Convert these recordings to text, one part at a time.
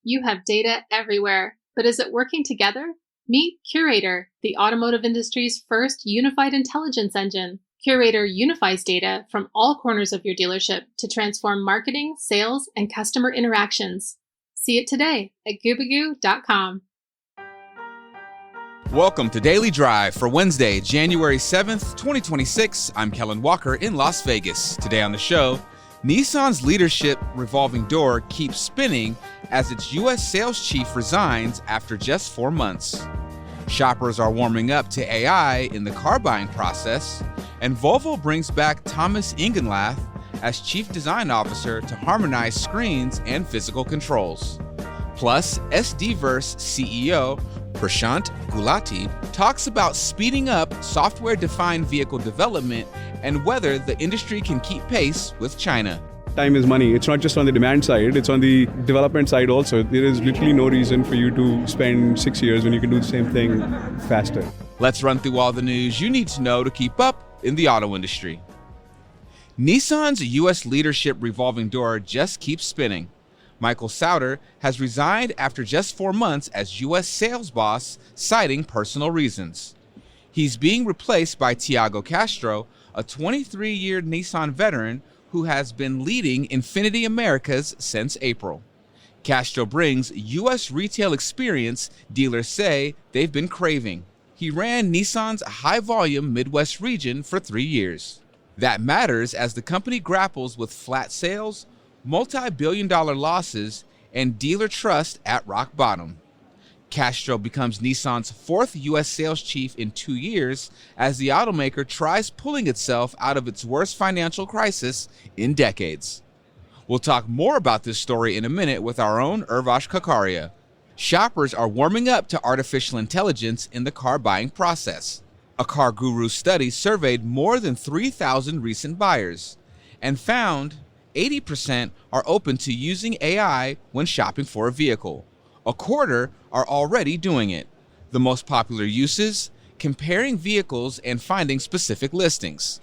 You have data everywhere, but is it working together? Meet Curator, the automotive industry's first unified intelligence engine. Curator unifies data from all corners of your dealership to transform marketing, sales, and customer interactions. See it today at goobagoo.com. Welcome to Daily Drive for Wednesday, January 7th, 2026. I'm Kellen Walker in Las Vegas. Today on the show, Nissan's leadership revolving door keeps spinning as its U.S. sales chief resigns after just 4 months. Shoppers are warming up to AI in the car buying process, and Volvo brings back Thomas Ingenlath as chief design officer to harmonize screens and physical controls. Plus, SDVerse CEO Prashant Gulati talks about speeding up software-defined vehicle development and whether the industry can keep pace with China. Time is money. It's not just on the demand side, it's on the development side also. There is literally no reason for you to spend 6 years when you can do the same thing faster. Let's run through all the news you need to know to keep up in the auto industry. Nissan's U.S. leadership revolving door just keeps spinning. Michael Sauter has resigned after just 4 months as U.S. sales boss, citing personal reasons. He's being replaced by Tiago Castro, a 23-year Nissan veteran who has been leading Infiniti Americas since April. Castro brings U.S. retail experience dealers say they've been craving. He ran Nissan's high-volume Midwest region for 3 years. That matters as the company grapples with flat sales, multi-billion-dollar losses, and dealer trust at rock bottom. Castro becomes Nissan's fourth U.S. sales chief in 2 years as the automaker tries pulling itself out of its worst financial crisis in decades. We'll talk more about this story in a minute with our own Urvash Kakaria. Shoppers are warming up to artificial intelligence in the car buying process. A Car Guru study surveyed more than 3,000 recent buyers and found 80% are open to using AI when shopping for a vehicle. A quarter are already doing it. The most popular uses: comparing vehicles and finding specific listings.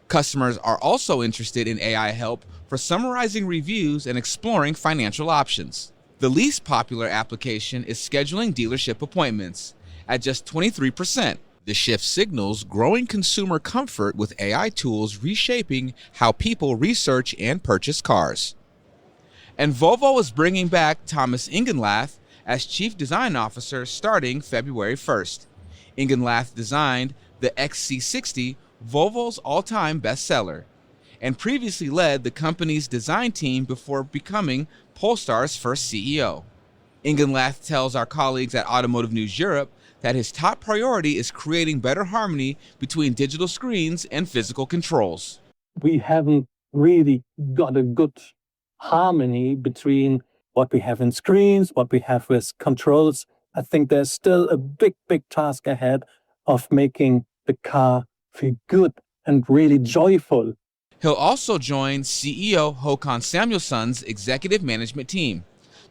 Customers are also interested in AI help for summarizing reviews and exploring financial options. The least popular application is scheduling dealership appointments at just 23%. The shift signals growing consumer comfort with AI tools reshaping how people research and purchase cars. And Volvo is bringing back Thomas Ingenlath as Chief Design Officer starting February 1st. Ingenlath designed the XC60, Volvo's all-time bestseller, and previously led the company's design team before becoming Polestar's first CEO. Ingenlath tells our colleagues at Automotive News Europe that his top priority is creating better harmony between digital screens and physical controls. We haven't really got a good harmony between what we have in screens, what we have with controls. I think there's still a big task ahead of making the car feel good and really joyful. He'll also join CEO Håkan Samuelsson's executive management team.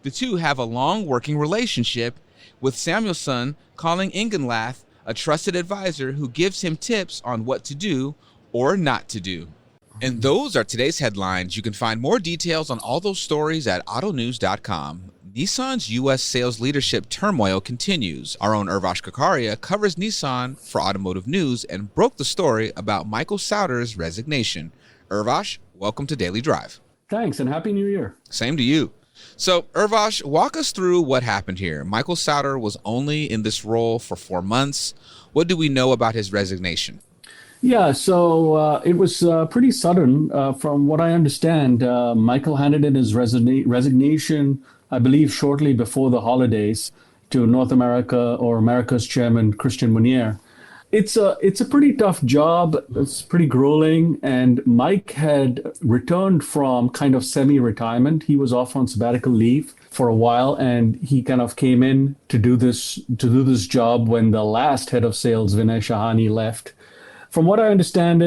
The two have a long working relationship, with Samuelsson calling Ingenlath a trusted advisor who gives him tips on what to do or not to do. And those are today's headlines. You can find more details on all those stories at autonews.com. Nissan's U.S. sales leadership turmoil continues. Our own Urvash Kakaria covers Nissan for Automotive News and broke the story about Michael Sauter's resignation. Urvash, welcome to Daily Drive. Thanks, and Happy New Year. Same to you. So, Urvash, walk us through what happened here. Michael Sauter was only in this role for 4 months. What do we know about his resignation? Yeah, so it was pretty sudden. From what I understand, Michael handed in his resignation, I believe, shortly before the holidays to North America or America's chairman, Christian Munier. It's a pretty tough job. It's pretty grueling. And Mike had returned from kind of semi-retirement. He was off on sabbatical leave for a while, and he kind of came in to do this job when the last head of sales, Vinay Shahani, left. From what I understand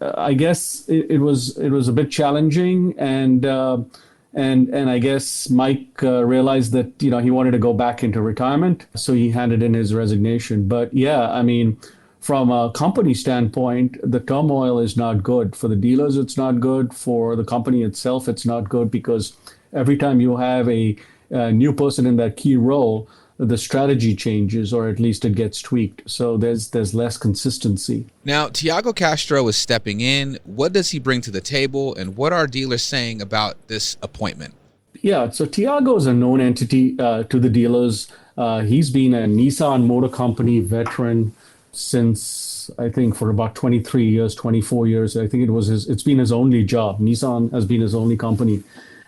I guess it was a bit challenging, and I guess Mike realized that he wanted to go back into retirement, so he handed in his resignation. But yeah, I mean, from a company standpoint, the turmoil is not good for the dealers. It's not good for the company itself. It's not good because every time you have a new person in that key role, the strategy changes, or at least it gets tweaked. So there's less consistency. Now, Tiago Castro is stepping in. What does he bring to the table, and what are dealers saying about this appointment? Yeah, so Tiago is a known entity to the dealers. He's been a Nissan Motor Company veteran since, I think, for about 23 years, 24 years. I think it's been his only job. Nissan has been his only company.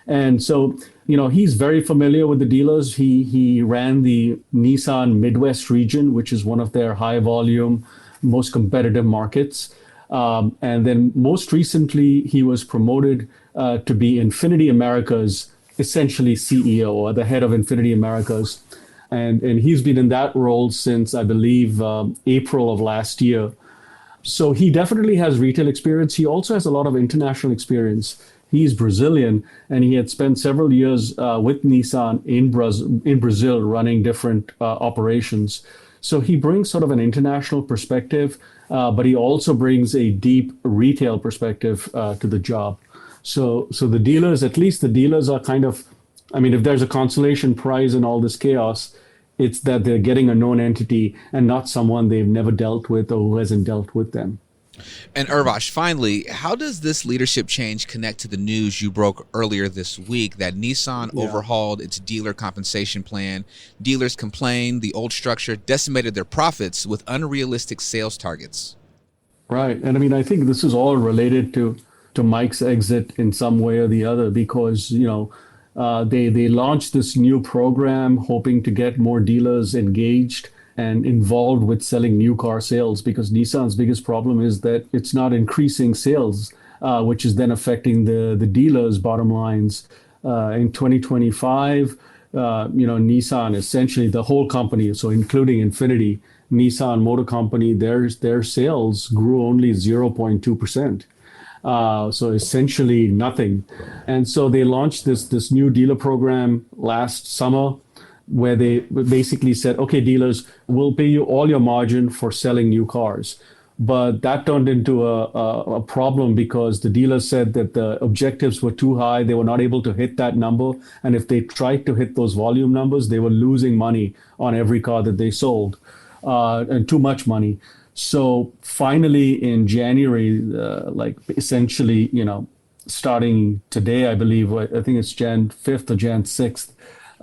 And so, he's very familiar with the dealers. He ran the Nissan Midwest region, which is one of their high volume, most competitive markets. And then most recently, he was promoted to be Infiniti Americas, essentially CEO, or the head of Infiniti Americas. And he's been in that role since, I believe, April of last year. So he definitely has retail experience. He also has a lot of international experience. He's Brazilian, and he had spent several years with Nissan in Brazil running different operations. So he brings sort of an international perspective, but he also brings a deep retail perspective to the job. So the dealers, at least the dealers are kind of, if there's a consolation prize in all this chaos, it's that they're getting a known entity and not someone they've never dealt with or who hasn't dealt with them. And Urvash, finally, how does this leadership change connect to the news you broke earlier this week that Nissan overhauled its dealer compensation plan? Dealers complained the old structure decimated their profits with unrealistic sales targets. Right. And I think this is all related to Mike's exit in some way or the other, because, they launched this new program hoping to get more dealers engaged and involved with selling new car sales, because Nissan's biggest problem is that it's not increasing sales, which is then affecting the dealers' bottom lines. In 2025, Nissan, essentially the whole company, so including Infiniti, Nissan Motor Company, their sales grew only 0.2%. So essentially nothing. And so they launched this new dealer program last summer, where they basically said, okay, dealers, we'll pay you all your margin for selling new cars. But that turned into a problem, because the dealers said that the objectives were too high. They were not able to hit that number. And if they tried to hit those volume numbers, they were losing money on every car that they sold, and too much money. So finally in January, essentially, starting today, I believe, I think it's Jan 5th or Jan 6th,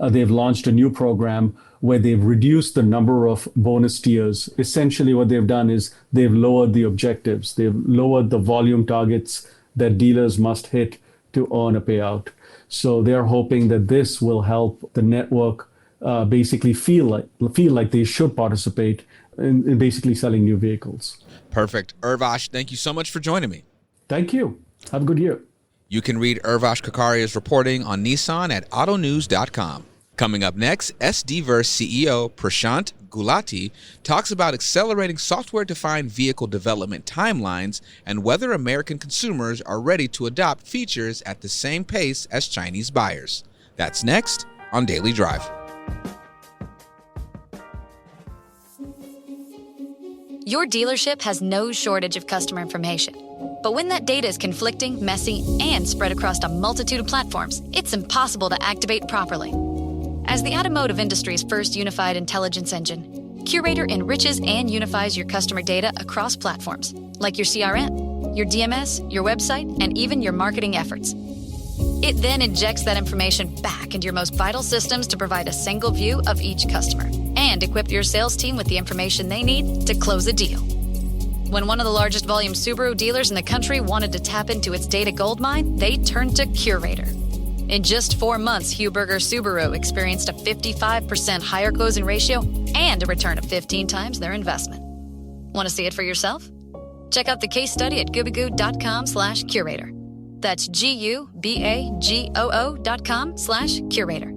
they've launched a new program where they've reduced the number of bonus tiers. Essentially what they've done is they've lowered the objectives. They've lowered the volume targets that dealers must hit to earn a payout. So they're hoping that this will help the network basically feel like they should participate in basically selling new vehicles. Perfect. Urvash, thank you so much for joining me. Thank you. Have a good year. You can read Urvash Kakaria's reporting on Nissan at autonews.com. Coming up next, SDVerse CEO Prashant Gulati talks about accelerating software-defined vehicle development timelines and whether American consumers are ready to adopt features at the same pace as Chinese buyers. That's next on Daily Drive. Your dealership has no shortage of customer information. But when that data is conflicting, messy, and spread across a multitude of platforms, it's impossible to activate properly. As the automotive industry's first unified intelligence engine, Curator enriches and unifies your customer data across platforms, like your CRM, your DMS, your website, and even your marketing efforts. It then injects that information back into your most vital systems to provide a single view of each customer and equip your sales team with the information they need to close a deal. When one of the largest volume Subaru dealers in the country wanted to tap into its data goldmine, they turned to Curator. In just 4 months, Huberger Subaru experienced a 55% higher closing ratio and a return of 15 times their investment. Want to see it for yourself? Check out the case study at gubagoo.com/curator. That's GUBAGOO.com/curator.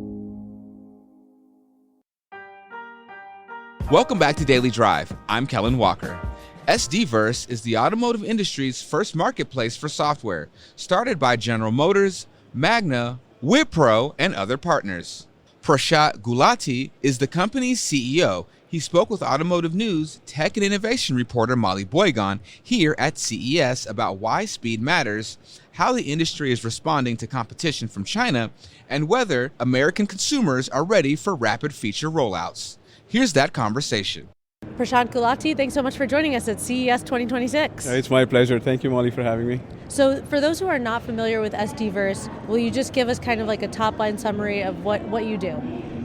Welcome back to Daily Drive. I'm Kellen Walker. SDVerse is the automotive industry's first marketplace for software, started by General Motors, Magna, Wipro, and other partners. Prashant Gulati is the company's CEO. He spoke with Automotive News tech and innovation reporter Molly Boygan here at CES about why speed matters, how the industry is responding to competition from China, and whether American consumers are ready for rapid feature rollouts. Here's that conversation. Prashant Gulati, thanks so much for joining us at CES 2026. It's my pleasure. Thank you, Molly, for having me. So for those who are not familiar with SDVerse, will you just give us kind of like a top-line summary of what you do?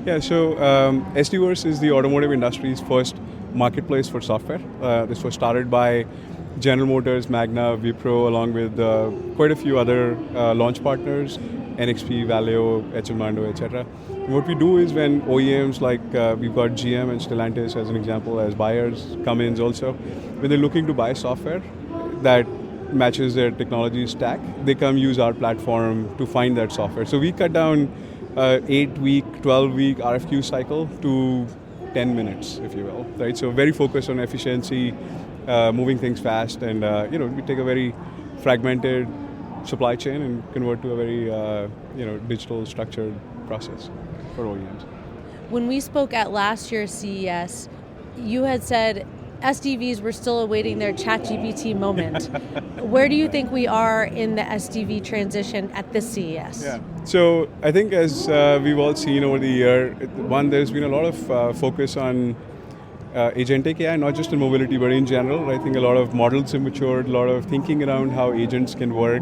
Yeah, so SDVerse is the automotive industry's first marketplace for software. This was started by General Motors, Magna, Wipro, along with quite a few other launch partners, NXP, Valeo, Echemando, etc. And what we do is when OEMs like we've got GM and Stellantis as an example as buyers, Cummins also, when they're looking to buy software that matches their technology stack, they come use our platform to find that software. So we cut down 8-week, 12-week RFQ cycle to 10 minutes, if you will, right? So very focused on efficiency, moving things fast, and we take a very fragmented supply chain and convert to a very digital structured process for OEMs. When we spoke at last year's CES, you had said SDVs were still awaiting their ChatGPT moment. Where do you think we are in the SDV transition at this CES? Yeah. So I think as we've all seen over the year, there's been a lot of focus on agentic AI, not just in mobility, but in general. I think a lot of models have matured, a lot of thinking around how agents can work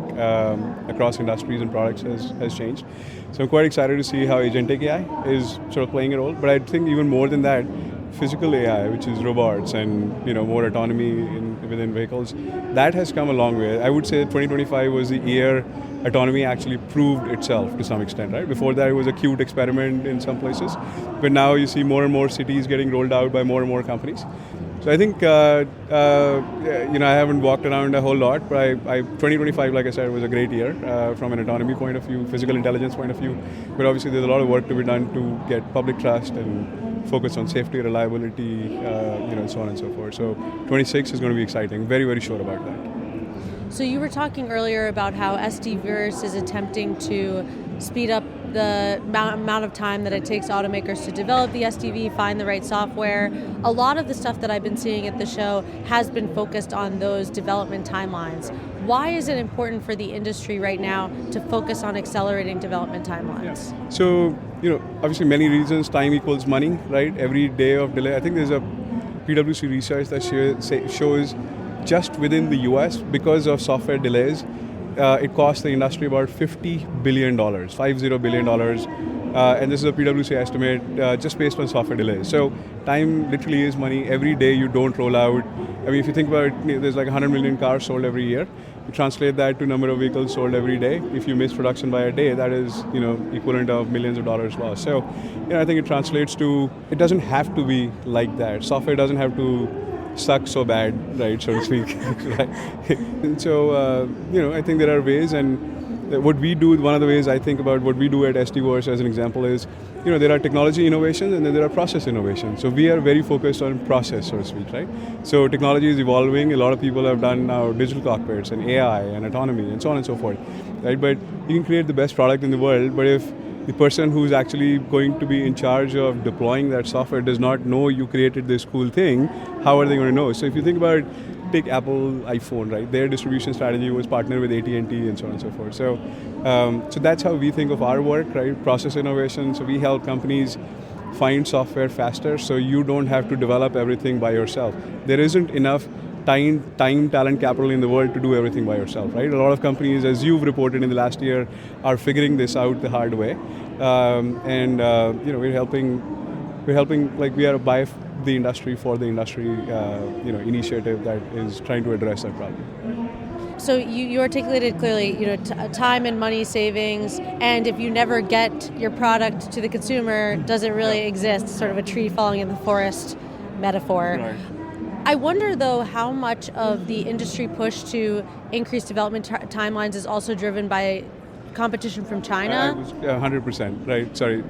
across industries and products has changed. So I'm quite excited to see how agentic AI is sort of playing a role. But I think even more than that, physical AI, which is robots and more autonomy within vehicles, that has come a long way. I would say 2025 was the year autonomy actually proved itself to some extent, right? Before that, it was a cute experiment in some places, but now you see more and more cities getting rolled out by more and more companies. So I think I haven't walked around a whole lot, but 2025, like I said, was a great year from an autonomy point of view, physical intelligence point of view. But obviously, there's a lot of work to be done to get public trust and focus on safety, reliability, and so on and so forth. So 26 is going to be exciting. Very, very sure about that. So you were talking earlier about how SDVerse is attempting to speed up the amount of time that it takes automakers to develop the SDV, find the right software. A lot of the stuff that I've been seeing at the show has been focused on those development timelines. Why is it important for the industry right now to focus on accelerating development timelines? Yeah. So, obviously many reasons. Time equals money, right? Every day of delay. I think there's a PwC research that shows just within the US, because of software delays, it costs the industry about $50 billion, $50 billion. And this is a PwC estimate just based on software delays. So time literally is money. Every day you don't roll out. I mean, if you think about it, there's like 100 million cars sold every year. You translate that to number of vehicles sold every day. If you miss production by a day, that is, equivalent of millions of dollars lost. So, I think it translates to, it doesn't have to be like that. Software doesn't have to suck so bad, right, so to speak. Right? And so, I think there are ways, and what we do, one of the ways I think about what we do at SDVerse as an example is, there are technology innovations and then there are process innovations. So we are very focused on process, so to speak, right? So technology is evolving. A lot of people have done now digital cockpits and AI and autonomy and so on and so forth, right? But you can create the best product in the world, but if the person who's actually going to be in charge of deploying that software does not know you created this cool thing, how are they going to know? So if you think about, take Apple iPhone, right? Their distribution strategy was partner with AT&T and so on and so forth. So, so that's how we think of our work, right? Process innovation. So we help companies find software faster, so you don't have to develop everything by yourself. There isn't enough time, talent, capital in the world to do everything by yourself, right? A lot of companies, as you've reported in the last year, are figuring this out the hard way, we're helping. Like we are by the industry for the industry, initiative that is trying to address that problem. So you articulated clearly, time and money savings, and if you never get your product to the consumer, does it really exist? Sort of a tree falling in the forest metaphor. Right. I wonder, though, how much of the industry push to increase development timelines is also driven by competition from China? 100%, right. Sorry.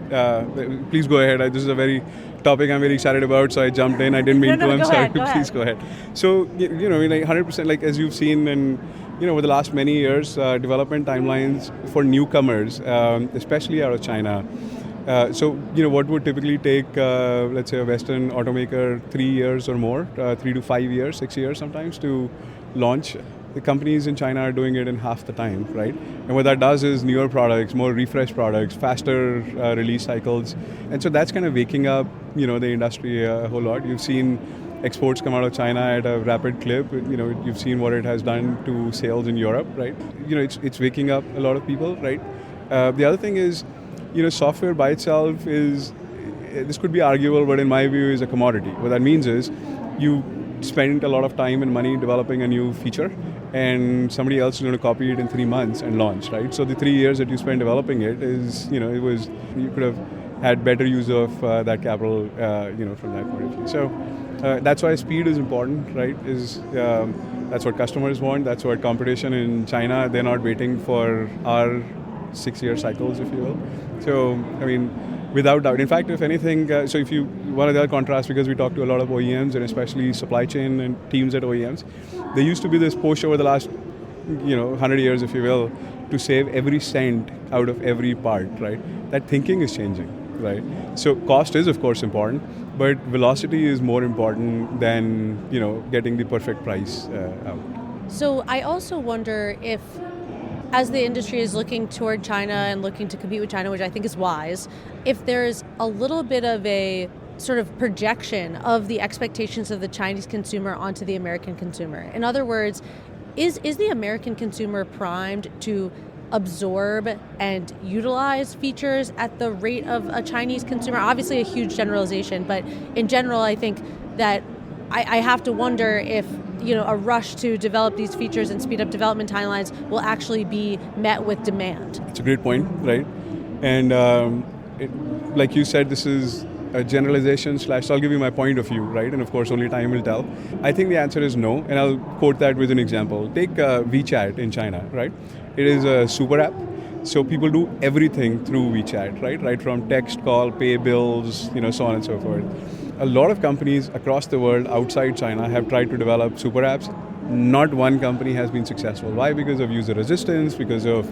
Please go ahead. This is a very topic I'm very excited about, so I jumped in. I didn't mean to. I'm sorry. Please go ahead. So, 100%, like as you've seen in, over the last many years, development timelines for newcomers, especially out of China, So, what would typically take, let's say, a Western automaker 3 years or more, 3 to 5 years, 6 years sometimes to launch. The companies in China are doing it in half the time, right? And what that does is newer products, more refreshed products, faster release cycles. And so that's kind of waking up, the industry a whole lot. You've seen exports come out of China at a rapid clip. You've seen what it has done to sales in Europe, right? It's waking up a lot of people, right? The other thing is, software by itself this could be arguable, but in my view is a commodity. What that means is you spend a lot of time and money developing a new feature, and somebody else is going to copy it in 3 months and launch, right? So the 3 years that you spend developing it is, you could have had better use of that capital, from that point of view. So that's why speed is important, right? That's what customers want. That's what competition in China, they're not waiting for our 6-year cycles, if you will. So, without doubt. In fact, if anything, one of the other contrasts, because we talk to a lot of OEMs and especially supply chain and teams at OEMs, there used to be this push over the last, 100 years, if you will, to save every cent out of every part, right? That thinking is changing, right? So cost is, of course, important, but velocity is more important than, getting the perfect price out. So I also wonder if, as the industry is looking toward China and looking to compete with China, which I think is wise, if there's a little bit of a sort of projection of the expectations of the Chinese consumer onto the American consumer. In other words, is the American consumer primed to absorb and utilize features at the rate of a Chinese consumer? Obviously a huge generalization, but in general, I think that I have to wonder if a rush to develop these features and speed up development timelines will actually be met with demand. It's a great point, right? And like you said, this is a generalization / so I'll give you my point of view, right? And of course, only time will tell. I think the answer is no, and I'll quote that with an example. Take WeChat in China, right? It is a super app. So people do everything through WeChat, right? Right from text, call, pay bills, so on and so forth. A lot of companies across the world outside China have tried to develop super apps. Not one company has been successful. Why? Because of user resistance, because of,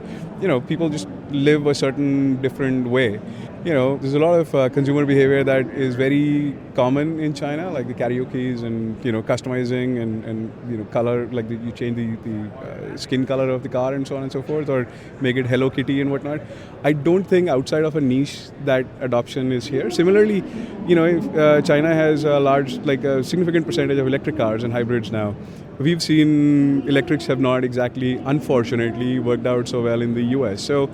people just live a certain different way. There's a lot of consumer behavior that is very common in China, like the karaoke's and, customizing and color, like you change the skin color of the car and so on and so forth, or make it Hello Kitty and whatnot. I don't think outside of a niche that adoption is here. Similarly, if China has a significant percentage of electric cars and hybrids now, we've seen electrics have not exactly, unfortunately, worked out so well in the US. So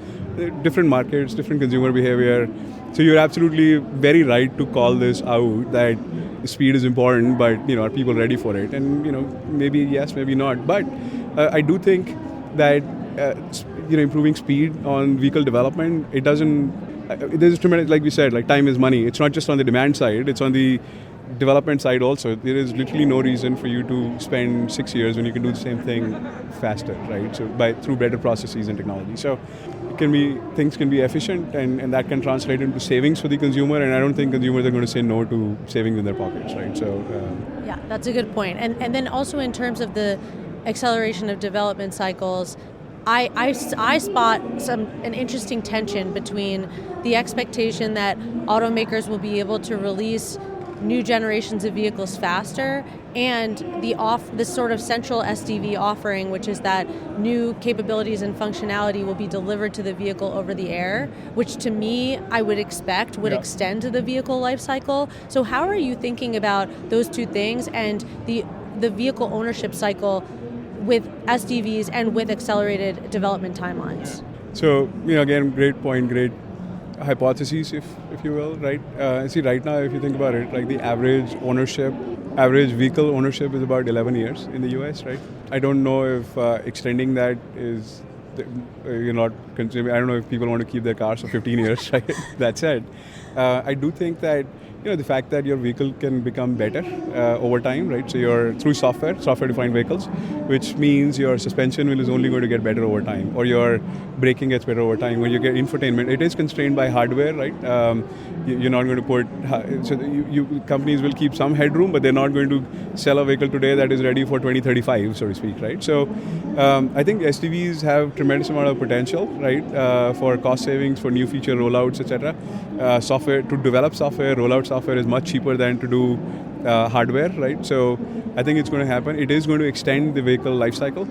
different markets, different consumer behavior. So you're absolutely very right to call this out, that speed is important, but are people ready for it? And maybe yes, maybe not. But I do think that improving speed on vehicle development, it doesn't. There's tremendous, like we said, like time is money. It's not just on the demand side; it's on the development side also. There is literally no reason for you to spend 6 years when you can do the same thing faster, right? So through better processes and technology. So things can be efficient, and that can translate into savings for the consumer. And I don't think consumers are going to say no to savings in their pockets, right? So yeah, that's a good point. And then also in terms of the acceleration of development cycles, I spot an interesting tension between the expectation that automakers will be able to release new generations of vehicles faster, and this sort of central SDV offering, which is that new capabilities and functionality will be delivered to the vehicle over the air, which to me I would expect would extend to the vehicle life cycle. So how are you thinking about those two things and the vehicle ownership cycle with SDVs and with accelerated development timelines? So, again, great point, great hypotheses, if you will, right? See, right now, if you think about it, like the average vehicle ownership is about 11 years in the US, right? I don't know if extending that is, you're not consuming. I don't know if people want to keep their cars for 15 years, right? That said, I do think that the fact that your vehicle can become better over time, right? So you're through software-defined vehicles, which means your suspension is only going to get better over time, or your braking gets better over time. When you get infotainment, it is constrained by hardware, right? You're not going to put, companies will keep some headroom, but they're not going to sell a vehicle today that is ready for 2035, so to speak, right? So I think SDVs have tremendous amount of potential, right? For cost savings, for new feature rollouts, etc. software, to develop software, roll out software is much cheaper than to do hardware, right? So I think it's going to happen. It is going to extend the vehicle life cycle.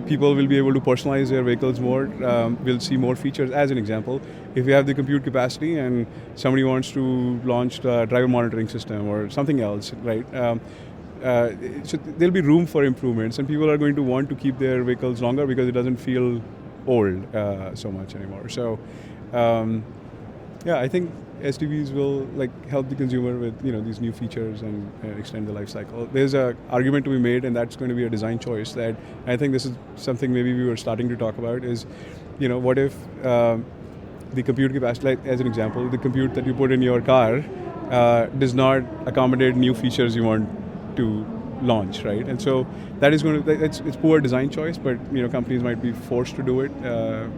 People will be able to personalize their vehicles more. We'll see more features. As an example, if you have the compute capacity and somebody wants to launch a driver monitoring system or something else, right? So there'll be room for improvements, and people are going to want to keep their vehicles longer because it doesn't feel old so much anymore. So, I think SDVs will help the consumer with these new features and extend the life cycle. There's an argument to be made, and that's going to be a design choice. That I think this is something maybe we were starting to talk about. Is what if the compute capacity, as an example, the compute that you put in your car does not accommodate new features you want to launch, right? And so that is going to, it's poor design choice, but companies might be forced to do it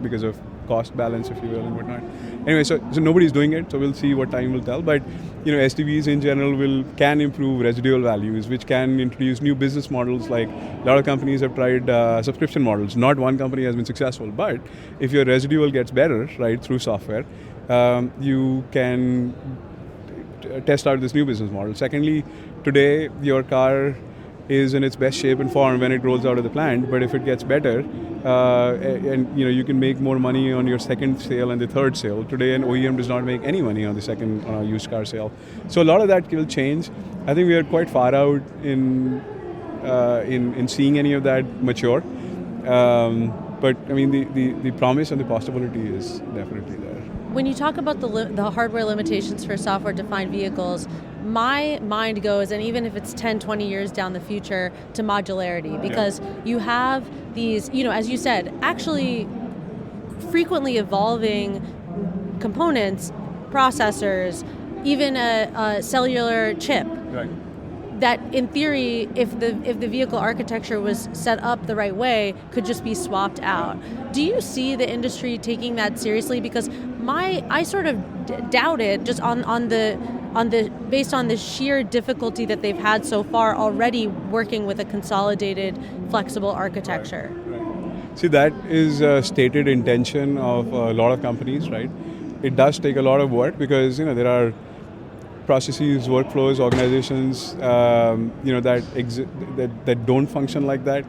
because of cost balance, if you will, and whatnot. Anyway, so nobody's doing it, so we'll see what time will tell. But SDVs in general can improve residual values, which can introduce new business models. Like a lot of companies have tried subscription models. Not one company has been successful, but if your residual gets better, right, through software, you can test out this new business model. Secondly, today your car is in its best shape and form when it rolls out of the plant, but if it gets better, and you can make more money on your second sale and the third sale. Today an OEM does not make any money on the second used car sale. So a lot of that will change. I think we are quite far out in seeing any of that mature. But I mean the promise and the possibility is definitely there. When you talk about the hardware limitations for software-defined vehicles, my mind goes, and even if it's 10, 20 years down the future, to modularity, because you have these, as you said, actually frequently evolving components, processors, even a cellular chip. Right. That in theory, if the vehicle architecture was set up the right way, could just be swapped out. Do you see the industry taking that seriously? Because I sort of doubt it, just based on the sheer difficulty that they've had so far already working with a consolidated, flexible architecture. Right. See, that is a stated intention of a lot of companies, right? It does take a lot of work because there are processes, workflows, organizations, that don't function like that.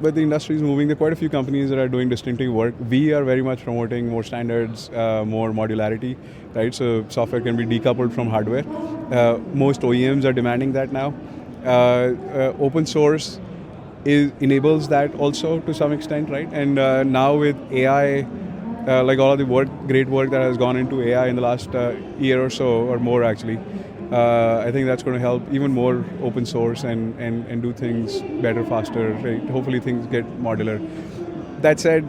But the industry is moving. There are quite a few companies that are doing distinctive work. We are very much promoting more standards, more modularity, right? So software can be decoupled from hardware. Most OEMs are demanding that now. Open source enables that also to some extent, right? And now with AI, all of the great work that has gone into AI in the last year or so, or more actually, I think that's going to help even more open source and do things better, faster, right? Hopefully things get modular. That said,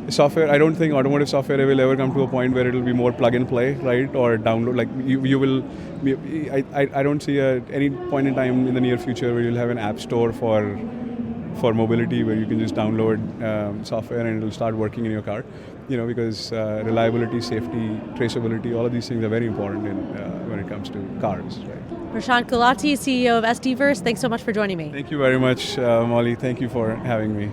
software, I don't think automotive software will ever come to a point where it will be more plug and play, right? Or download, you will, I don't see any point in time in the near future where you'll have an app store for mobility where you can just download software and it'll start working in your car. Because reliability, safety, traceability, all of these things are very important when it comes to cars, right? Prashant Gulati, CEO of SDVerse, thanks so much for joining me. Thank you very much, Molly. Thank you for having me.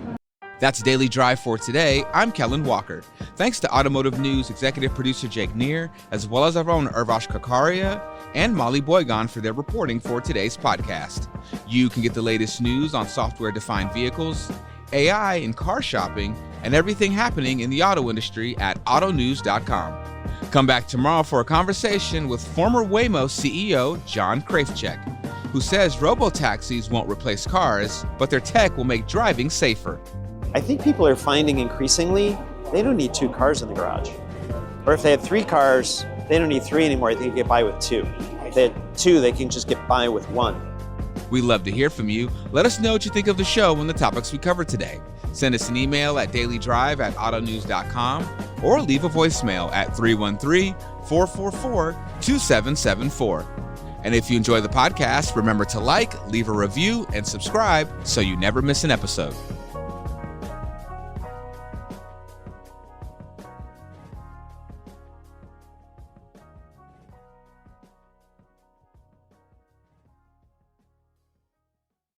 That's Daily Drive for today. I'm Kellen Walker. Thanks to Automotive News executive producer Jake Neer, as well as our own Urvash Kakaria and Molly Boygan for their reporting for today's podcast. You can get the latest news on software-defined vehicles, AI and car shopping, and everything happening in the auto industry at autonews.com. Come back tomorrow for a conversation with former Waymo CEO John Krafchick, who says robo-taxis won't replace cars, but their tech will make driving safer. I think people are finding increasingly they don't need 2 cars in the garage. Or if they have 3 cars, they don't need 3 anymore. They can get by with 2. If they had 2, they can just get by with 1. We'd love to hear from you. Let us know what you think of the show and the topics we covered today. Send us an email at dailydrive@autonews.com or leave a voicemail at 313-444-2774. And if you enjoy the podcast, remember to leave a review, and subscribe so you never miss an episode.